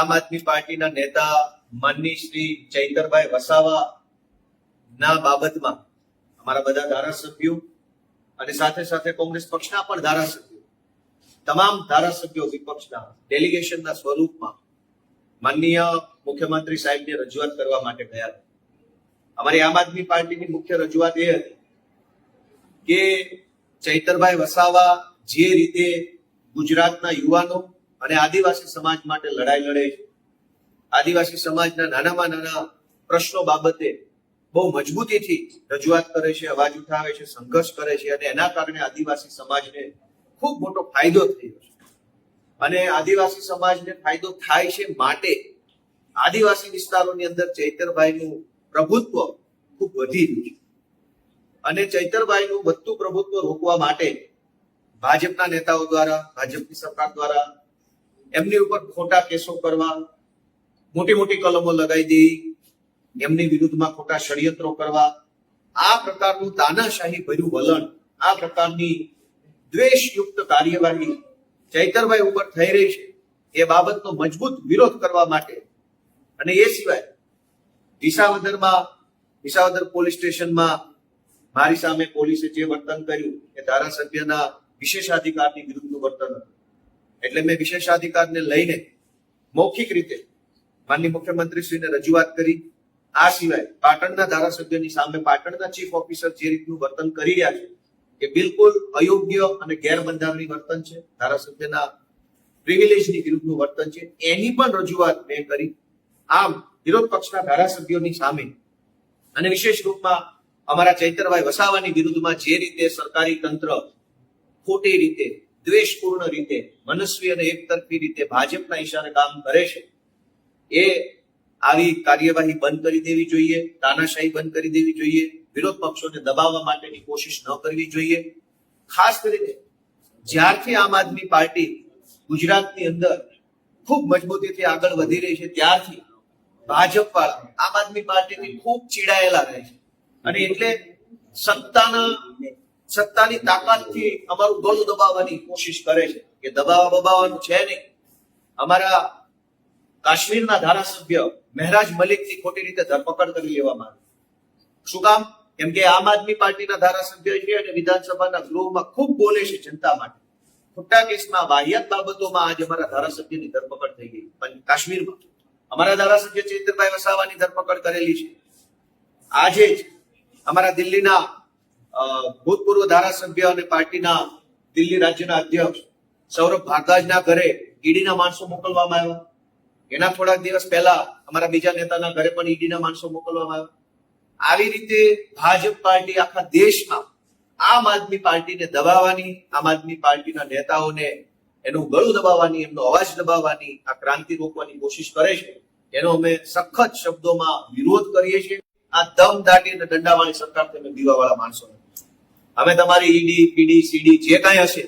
આમ આદમી પાર્ટીના નેતા માનની શ્રી ચૈતરભાઈ વસાવા ના બાબતમાં અમારા બધા ધારાસભ્યો અને સાથે સાથે કોંગ્રેસ પક્ષના પણ ધારાસભ્યો, તમામ ધારાસભ્યો વિપક્ષના ડેલિગેશનના સ્વરૂપમાં માનનીય મુખ્યમંત્રી સાહેબને રજૂઆત કરવા માટે ગયા. અમારી આમ આદમી પાર્ટીની મુખ્ય રજૂઆત એ હતી કે ચૈતરભાઈ વસાવા જે રીતે ગુજરાતના યુવાનો અને આદિવાસી સમાજ માટે લડાઈ લડે છે, આદિવાસી સમાજના નાનામાં નાના પ્રશ્નો બાબતે બહુ મજબૂતીથી રજૂઆત કરે છે, અવાજ ઉઠાવે છે, સંઘર્ષ કરે છે અને એના કારણે આદિવાસી સમાજને ખૂબ મોટો ફાયદો થયો છે. અને આદિવાસી સમાજને ફાયદો થાય છે માટે આદિવાસી વિસ્તારોની અંદર ચૈતરભાઈનું પ્રભુત્વ ખૂબ વધી રહ્યું છે. અને ચૈતરભાઈનું વધતું પ્રભુત્વ રોકવા માટે ભાજપના નેતાઓ દ્વારા, ભાજપની સરકાર દ્વારા એમની ઉપર ખોટા કેસો કરવા, મોટી મોટી કલમો લગાવી દેવી, એમની વિરુદ્ધમાં ખોટા ષડયંત્રો કરવા, આ પ્રકારનું તાનાશાહી ભર્યું વલણ, આ પ્રકારની દ્વેષયુક્ત કાર્યવાહી ચૈતરભાઈ ઉપર થઈ રહી છે એ બાબતનો મજબૂત વિરોધ કરવા માટે અને એ સિવાય વિસાવદર પોલીસ સ્ટેશનમાં મારી સામે પોલીસે જે વર્તન કર્યું એ ધારાસભ્યના વિશેષાધિકારની વિરુદ્ધનું વર્તન હતું. એટલે મેં વિશેષાધિકારને લઈને મૌખિક રીતે માનનીય મુખ્યમંત્રીશ્રીને રજૂઆત કરી. આ સિવાય પાટણના ધારાસભ્યની સામે પાટણના ચીફ ઓફિસર જે રીતનું વર્તન કરી રહ્યા છે એ બિલકુલ અયોગ્ય અને ગેરબંધારણીય વર્તન છે, ધારાસભ્યના પ્રિવિલેજની વિરુદ્ધનું વર્તન છે, એની પણ રજૂઆત મેં કરી. આમ વિરોધ પક્ષના ધારાસભ્યોની સામે અને વિશેષ રૂપમાં અમારા ચૈતરભાઈ વસાવાની વિરુદ્ધમાં જે રીતે સરકારી તંત્ર ખોટી રીતે, દ્વેષપૂર્ણ રીતે, મનસ્વી અને એકતરફી રીતે ભાજપના ઈશારે કામ કરે છે, એ આવી કાર્યવાહી બંધ કરી દેવી જોઈએ, તાનાશાહી બંધ કરી દેવી જોઈએ, વિરોધ પક્ષોને દબાવવા માટેની કોશિશ ન કરવી જોઈએ. ખાસ કરીને જ્યારથી આમ આદમી પાર્ટી ગુજરાતની અંદર ખૂબ મજબૂતીથી આગળ વધી રહી છે ત્યારથી ભાજપ વાળા આમ આદમી પાર્ટીથી ખૂબ ચીડાયેલા રહે છે અને એટલે સત્તાની તાકાતથી અમારું ગળું દબાવવાની કોશિશ કરે છે કે દબાવવાનું છે નહીં. અમારા કાશ્મીરના ધારાસભ્ય મહેરાજ મલિકની ખોટી રીતે ધરપકડ કરી લેવામાં આવી. શું કામ? કેમ કે આમ આદમી પાર્ટીના ધારાસભ્ય છે અને વિધાનસભાના ગૃહમાં ખૂબ બોલે છે જનતા માટે. ખોટા કેસમાં, વાહિયાત બાબતોમાં આજે અમારા ધારાસભ્યની ધરપકડ થઈ ગઈ. પણ કાશ્મીરમાં અમારા ધારાસભ્ય ચૈતરભાઈ વસાવાની ધરપકડ કરેલી છે. આજે જ અમારા દિલ્હીના ભૂતપૂર્વ ધારાસભ્ય અને પાર્ટીના દિલ્હી રાજ્યના અધ્યક્ષ સૌરભ ભારદ્વાજના ઘરે ઈડીના માણસો મોકલવામાં આવ્યા. એના થોડાક દિવસ પહેલા અમારા બીજા નેતાના ઘરે પણ ઈડીના માણસો મોકલવામાં આવ્યા. આવી રીતે ભાજપ પાર્ટી આખા દેશમાં આમ આદમી પાર્ટીને દબાવવાની, આમ આદમી પાર્ટીના નેતાઓને એનું ગળું દબાવવાની, એમનો અવાજ દબાવવાની, આ ક્રાંતિ રોકવાની કોશિશ કરે છે. એનો અમે સખત શબ્દોમાં વિરોધ કરીએ છીએ. આ દમ દાટી અને દંડાવાળી સરકાર તમે દીવાવાળા માણસો, અમે તમારી ઈડી, પીડી, સીડી જે કાંઈ હશે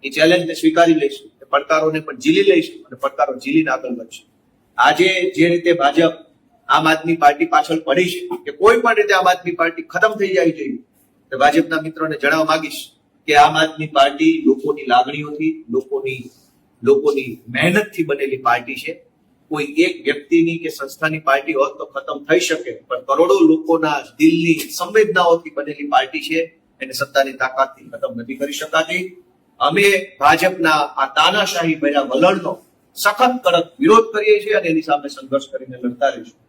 એ ચેલેન્જને સ્વીકારી લઈશું, એ પડકારોને પણ ઝીલી લઈશું અને પડકારો ઝીલીને આગળ વધશું. આજે જે રીતે ભાજપ આમ આદમી પાર્ટી પાછળ પડી છે કે કોઈ પણ રીતે આમ આદમી પાર્ટી ખતમ થઈ જવી જોઈએ, તો ભાજપના મિત્રોને જણાવવા માંગીશ કે આમ આદમી પાર્ટી લોકોની લાગણીઓથી, લોકોની મહેનતથી બનેલી પાર્ટી છે. કોઈ એક વ્યક્તિની કે સંસ્થાની પાર્ટી હોત તો ખતમ થઈ શકે, પણ કરોડો લોકોના દિલની સંવેદનાઓથી બનેલી પાર્ટી છે. એને સત્તાની તાકાતથી ખતમ નથી કરી શકાતી. અમે ભાજપના આ તાનાશાહી ભર્યા વલણનો સખત કડક વિરોધ કરીએ છીએ અને એની સામે સંઘર્ષ કરીને લડતા રહીશું.